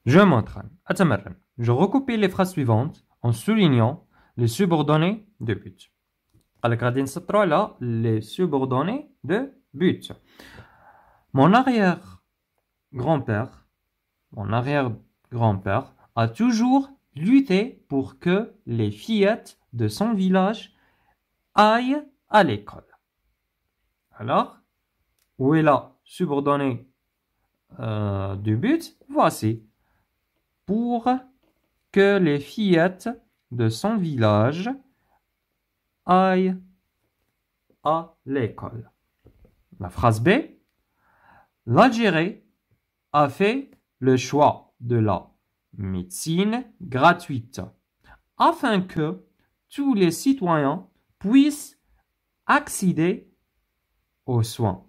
Je m'entraîne. أتمرن. Je recopie les phrases suivantes en soulignant les subordonnées de but. قال لك غادي نسطروا على les subordonnées de but. Mon arrière-grand-père, mon arrière-grand-père a toujours lutté pour que les fillettes de son village aillent à l'école. Alors, où est la subordonnée du but? Voici. Pour que les fillettes de son village aillent à l'école. La phrase B. L'Algérie a fait le choix de la médecine gratuite afin que tous les citoyens puissent accéder aux soins.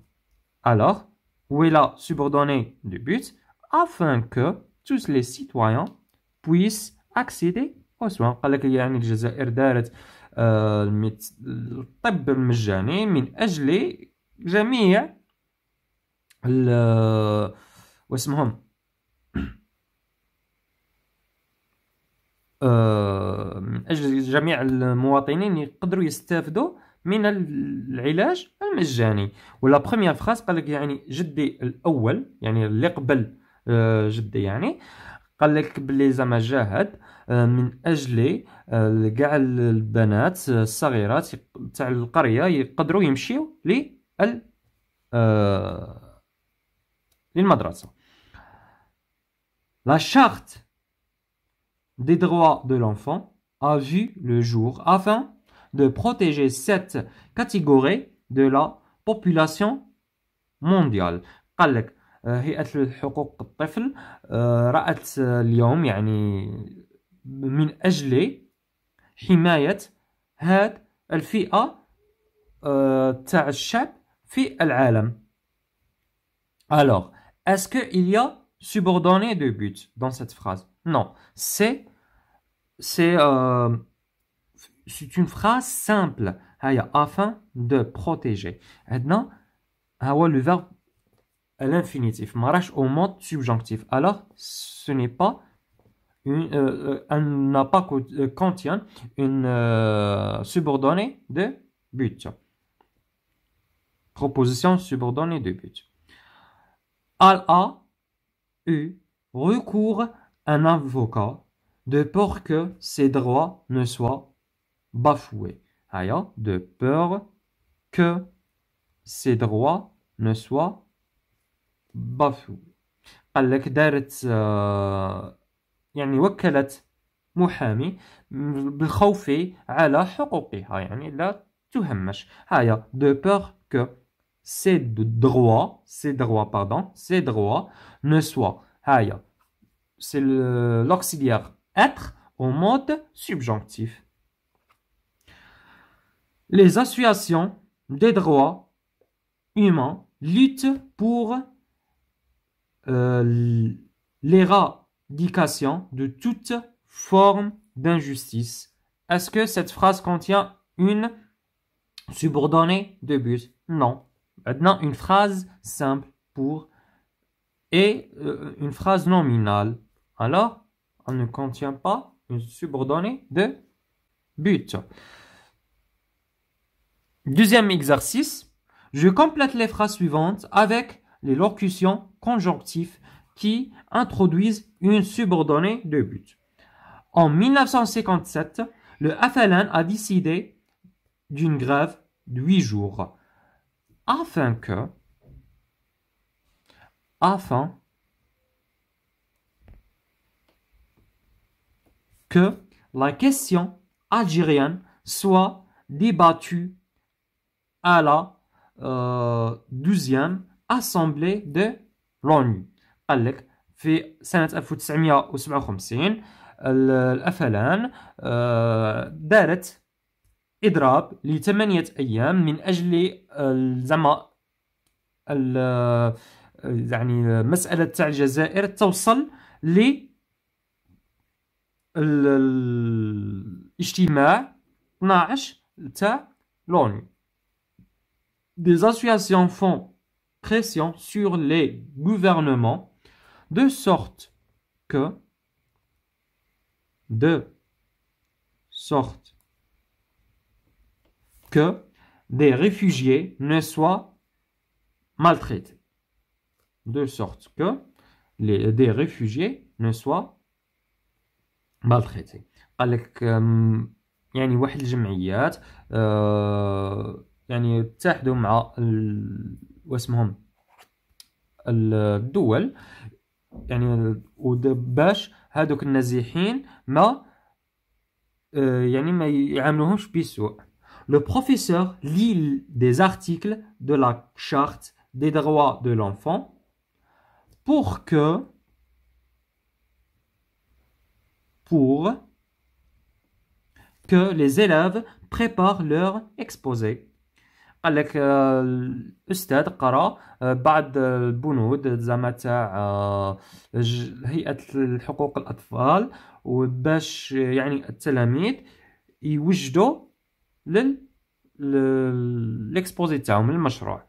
Alors, où est la subordonnée du but? Afin que tous les citoyens puissent accéder aux soins. قال لك يعني الجزائر دارت الطب المجاني من أجل جميع واسمهم من أجل جميع المواطنين يقدروا يستافدوا من العلاج المجاني. ولا بروميير فراس قال لك يعني جدي الأول يعني اللي قبل جدي يعني قال لك بلي زعما جاهد من أجل كاع البنات الصغيرات تاع القرية يقدروا يمشيو للمدرسة. La charte des droits de l'enfant a vu le jour afin de protéger cette catégorie de la population mondiale. قال لك هيئة حقوق الطفل رأت اليوم يعني من أجل حماية هذه الفئة تاع الشعب في العالم. Alors, est-ce qu'il y a subordonné de but dans cette phrase? Non, c'est une phrase simple. Afin de protéger. Maintenant, le verbe à l'infinitif. Marash au mode subjonctif. Alors, ce n'est pas n'a pas contient une subordonnée de but. Proposition subordonnée de but. Elle a eu recours à un avocat de peur que ses droits ne soient bafoués. De peur que ses droits ne soient bafoués. قال لك دارت يعني وكلت محامي بالخوف على حقوقها يعني لا تهمش. de peur que ces droits ne soient. C'est l'auxiliaire être au mode subjonctif. Les associations des droits humains luttent pour l'éradication de toute forme d'injustice. Est-ce que cette phrase contient une subordonnée de but? Non. Maintenant, une phrase simple et une phrase nominale. Alors, on ne contient pas une subordonnée de but. Deuxième exercice. Je complète les phrases suivantes avec les locutions conjonctives qui introduisent une subordonnée de but. En 1957, le FLN a décidé d'une grève de 8 jours afin que la question algérienne soit débattue à la 12e Assemblée de l'ONU. قال لك في سنة 1957 الأفلان دارت إضراب ل8 أيام من أجل زعما يعني مسألة تاع الجزائر توصل ل الاجتماع 12 تاع l'ONU. Des associations font pression sur les gouvernements de sorte de sorte que des réfugiés ne soient maltraités. De sorte que des réfugiés ne soient maltraités. قال لك يعني واحد الجمعيات يعني اتحدوا مع واسمهم الدول يعني باش هادوك النازحين ما يعني ما يعاملوهمش بسوء. Le professeur lit des articles de la charte des droits de l'enfant pour que les élèves préparent leur exposé. قال لك الأستاذ قرأ بعض البنود زعما تاع هيئة حقوق الأطفال وباش يعني التلاميذ يوجدوا l'exposé تاعهم المشروع.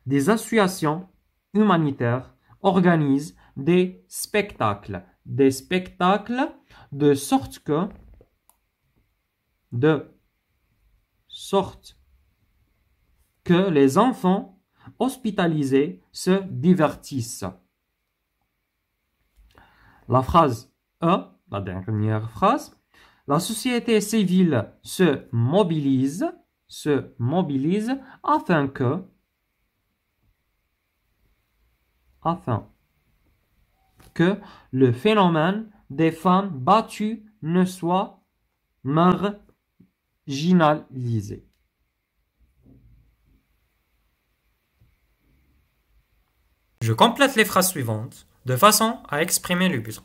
Des associations humanitaires organisent des spectacles de sorte que les enfants hospitalisés se divertissent. La phrase E, la dernière phrase, la société civile se mobilise afin que le phénomène des femmes battues ne soit marginalisé. Je complète les phrases suivantes de façon à exprimer le but.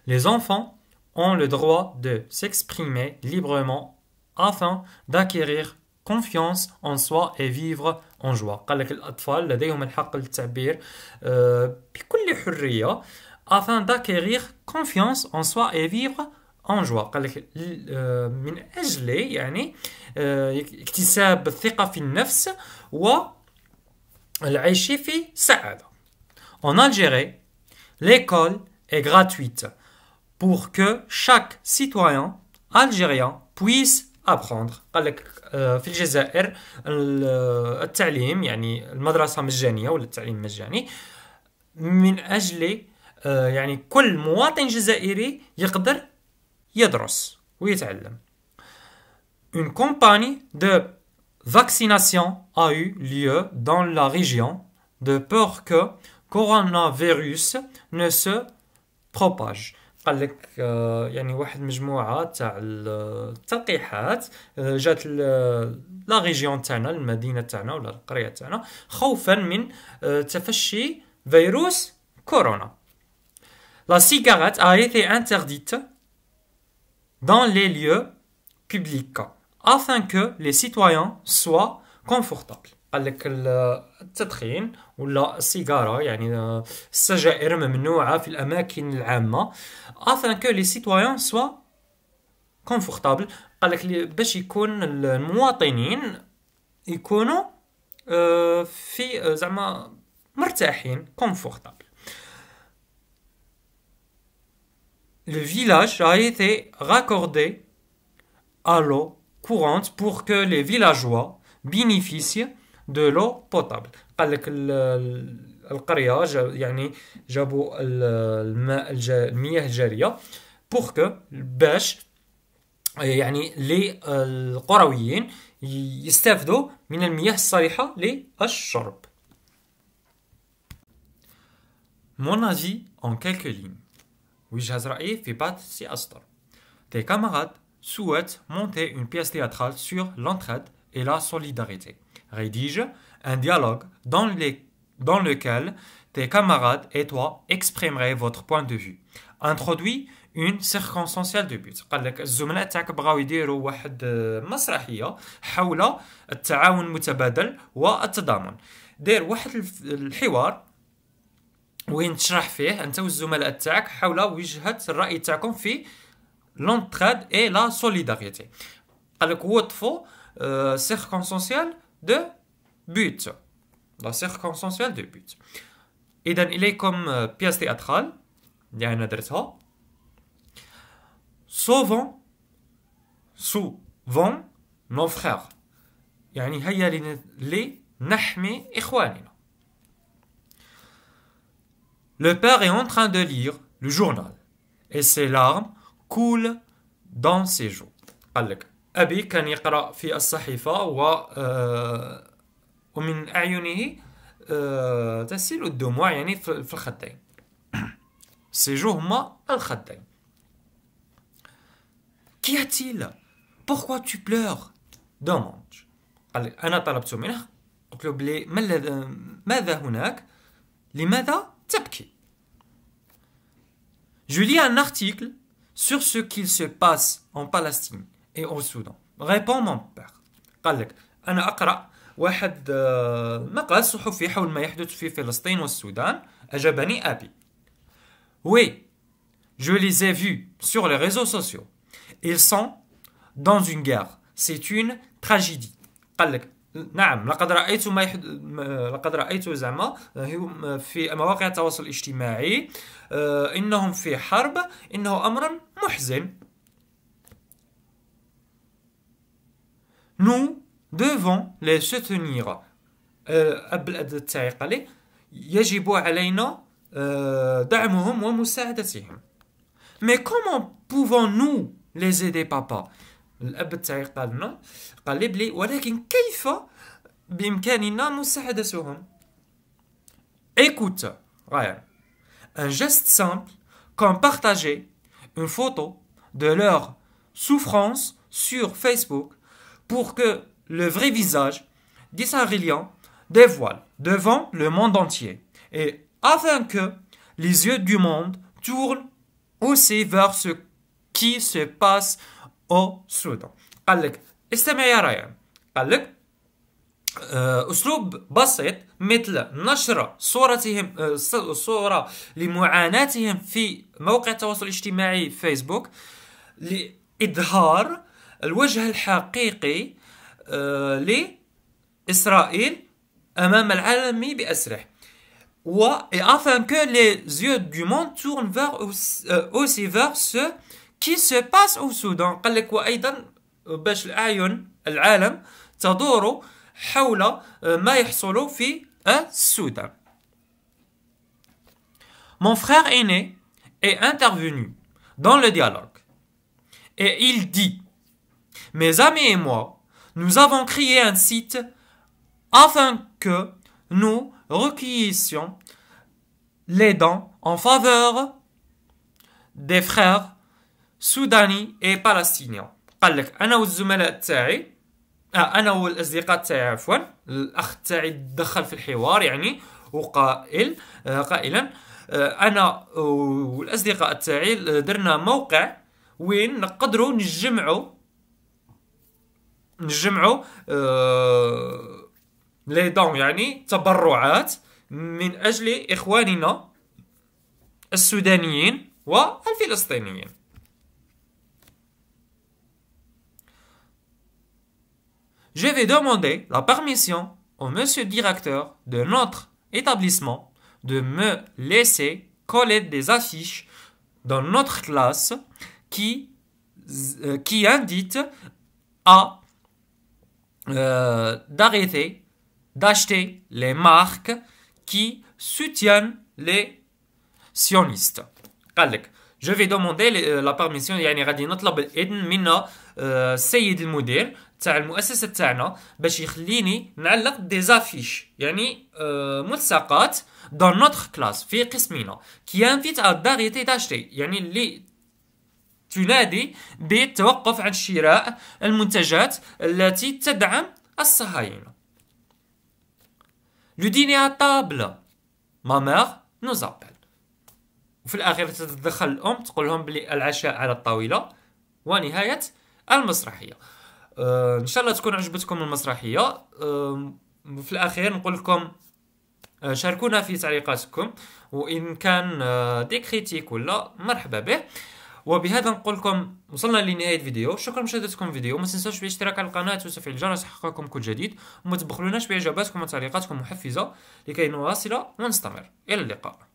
Les enfants ont le droit de s'exprimer librement afin d'acquérir confiance en soi et vivre en joie. قال لك الأطفال لديهم الحق للتعبير بكل حرية afin d'acquérir confiance en soi et vivre en joie. قال لك من أجل يعني اكتساب الثقة في النفس والعيش في سعادة. En Algérie, l'école est gratuite pour que chaque citoyen algérien puisse apprendre. قال لك في الجزائر التعليم يعني المدرسة مجانية ولا التعليم مجاني من أجل يعني كل مواطن جزائري يقدر يدرس ويتعلم. Une campagne de vaccination a eu lieu dans la région de peur que coronavirus ne se propage. قال لك يعني واحد مجموعة تاع التلقيحات جات لا ريجيون تاعنا المدينة تاعنا ولا القرية تاعنا خوفا من تفشي فيروس كورونا. La cigarette a été interdite dans les lieux publics afin que les citoyens soient confortables. قال لك التدخين ولا السيجارة يعني السجائر ممنوعة في الأماكن العامة afin que les citoyens soient confortables. قال لك باش يكون المواطنين يكونوا في زعما مرتاحين confortables. Le village a été raccordé à l'eau courante pour que les villageois bénéficient de l'eau potable. قال لك القرية يعني جابوا المياه الجارية pour que باش يعني القرويين يستافدوا من المياه الصالحة للشرب. Mon avis en quelques lignes. وجهة رأيي في بعض أسطر. Tes camarades souhaitent monter une pièce théâtrale sur l'entraide et la solidarité. Rédige un dialogue dans lequel tes camarades et toi exprimerez votre point de vue. Introduis une circonstancielle de but. قال لك الزملاء تاعك بغاو يديروا واحد مسرحية حول التعاون المتبادل والتضامن. دير واحد الحوار وين تشرح فيه أنت والزملاء تاعك حول وجهة الرأي تاعكم في l'entraide et la solidarité. قال لك وظفوا circonstancielle de but. La circonstancielle de but. إذا إليكم بياس تياترال اللي أنا درتها. souvent nos frères يعني هيا لنحمي إخواننا. Le père est en train de lire le journal et ses larmes coulent dans ses joues. قال لك أبي كان يقرأ في الصحيفة ومن أعينه تسيل الدموع يعني في الخدين. ses joues هما الخدين. Qu'y a-t-il? Pourquoi tu pleures? demande. قال لك أنا طلبت منه قلت له بلي ماذا هناك؟ لماذا تبكي؟ Je lis un article sur ce qu'il se passe en Palestine et au Soudan. Répond mon père. قال لك أنا أقرأ واحد مقال صحفي حول ما يحدث في فلسطين والسودان. أجابني أبي. Oui, je les ai vus sur les réseaux sociaux. Ils sont dans une guerre. C'est une tragédie. قال لك نعم لقد رأيت زعما في مواقع التواصل الاجتماعي إنهم في حرب. إنه أمر محزن. Nous devons les soutenir. أب الأداة تاعي قال لي يجب علينا دعمهم ومساعدتهم. Mais comment pouvons-nous les aider papa? الأب تاعي قال لي بلي ولكن كيف بإمكاننا مساعدتهم؟ Écoute, Ryan, un geste simple comme partager une photo de leur souffrance sur Facebook pour que le vrai visage d'Israéliens dévoile devant le monde entier et afin que les yeux du monde tournent aussi vers ce qui se passe au Soudan. قال لك استمع يا ريان. قال لك أسلوب بسيط مثل نشر صورة لمعاناتهم في موقع التواصل الاجتماعي فيسبوك لإظهار الوجه الحقيقي لإسرائيل أمام العالم بأسره. afin que les yeux du monde tournent aussi vers ce qui se passe au Soudan. قال لك وأيضا باش العالم تدور حول ما يحصل في السودان. Mon frère aîné est intervenu dans le dialogue et il dit: mes amis et moi, nous avons créé un site afin que nous recueillissions les dons en faveur des frères soudanais et palestiniens. قال لك أنا والزملاء تاعي أنا والأصدقاء تاعي عفوا الأخ تاعي دخل في الحوار يعني قائلا أنا والأصدقاء تاعي درنا موقع وين نقدروا نجمعوا لي دون يعني تبرعات من أجل إخواننا السودانيين والفلسطينيين. Je vais demander la permission au monsieur directeur de notre établissement de me laisser coller des affiches dans notre classe qui invitent à d'arrêter d'acheter les marques qui soutiennent les sionistes. قال لك je vais demander la permission يعني غادي نطلب الإذن من السيد المدير تاع المؤسسة تاعنا باش يخليني نعلق دي زافيش يعني ملصقات dans notre classe في قسمنا qui invite à d'arrêter d'acheter يعني اللي تنادي بالتوقف عن شراء المنتجات التي تدعم الصهاينة. Le dîner à table. Ma mère nous appelle. وفي الأخير تتدخل الأم تقول لهم بلي العشاء على الطاولة. ونهاية المسرحية. إن شاء الله تكون عجبتكم المسرحية. في الأخير نقول لكم شاركونا في تعليقاتكم وإن كان دي كريتيك ولا مرحبا به. وبهذا نقول لكم وصلنا لنهاية الفيديو. شكرا مشاهدتكم الفيديو، ما تنسوش بالاشتراك على القناة وتفعيل الجرس يحققكم كل جديد، وما تبخلوناش بإعجاباتكم وتعليقاتكم محفزة لكي نواصل ونستمر. إلى اللقاء.